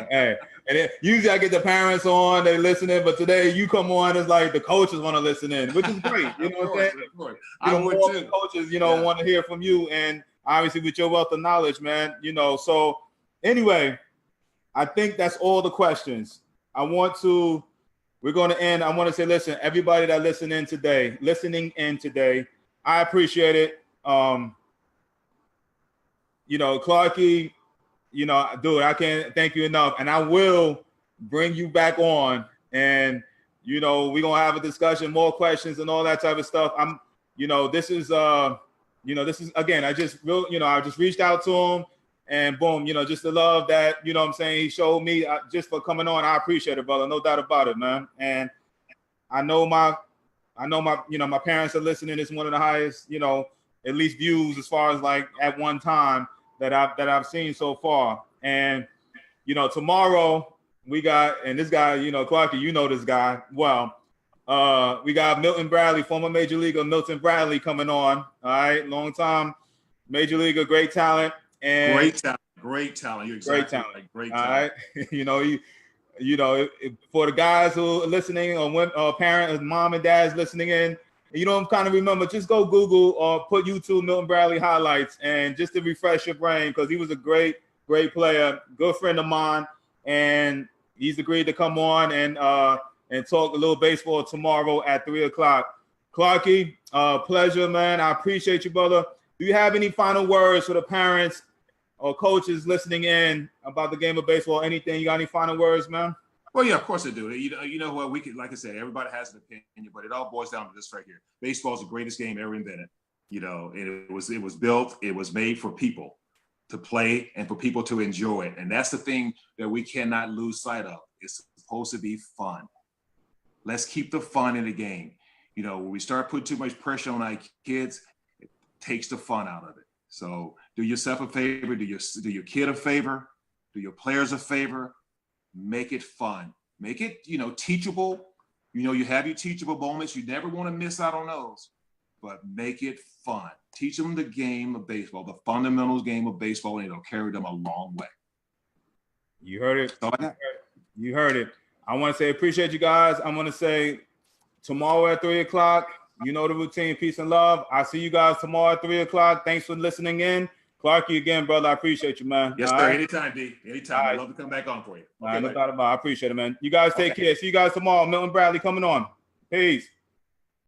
Hey, and usually I get the parents on, they listening, but today you come on, it's like the coaches want to listen in, which is great. What I'm saying? Of course. I would too. Coaches, want to hear from you, and obviously with your wealth of knowledge, man. So anyway, I think that's all the questions. We're going to end. I want to say, listen, everybody that listening in today, I appreciate it. Clarky, dude, I can't thank you enough. And I will bring you back on, and, we're going to have a discussion, more questions and all that type of stuff. This is again, I just reached out to him, and boom, just the love that, what I'm saying, he showed me just for coming on. I appreciate it, brother. No doubt about it, man. And I know my parents are listening. It's one of the highest, at least views as far as like at one time that I've seen so far. And, tomorrow we got, and this guy, Clarky, this guy well. We got Milton Bradley, former Major Leaguer Milton Bradley, coming on. All right, long time Major Leaguer, great talent. And great talent. You're exactly right. Great talent. All right, for the guys who are listening, or parents, mom and dads listening in, kind of remember, just go Google or put YouTube Milton Bradley highlights, and just to refresh your brain, because he was a great player, good friend of mine, and he's agreed to come on and talk a little baseball tomorrow at 3:00. Clarky, pleasure, man. I appreciate you, brother. Do you have any final words for the parents or coaches listening in about the game of baseball? Anything? You got any final words, man? Well, yeah, of course I do. You know what? We could, like I said, everybody has an opinion, but it all boils down to this right here. Baseball is the greatest game ever invented. And it was built, it was made for people to play and for people to enjoy it. And that's the thing that we cannot lose sight of. It's supposed to be fun. Let's keep the fun in the game. When we start putting too much pressure on our kids, it takes the fun out of it. So do yourself a favor, do your kid a favor, do your players a favor, make it fun. Make it, teachable. You have your teachable moments. You never want to miss out on those. but make it fun. Teach them the game of baseball, the fundamentals game of baseball, and it'll carry them a long way. You heard it. So You heard it. I want to say appreciate you guys. I'm going to say tomorrow at 3 o'clock, you know the routine. Peace and love. I'll see you guys tomorrow at 3 o'clock. Thanks for listening in. Clarky, again, brother, I appreciate you, man. Yes, sir. Anytime, D. Anytime. I'd love to come back on for you. Okay, no doubt about it. I appreciate it, man. You guys take care. See you guys tomorrow. Milton Bradley coming on. Peace.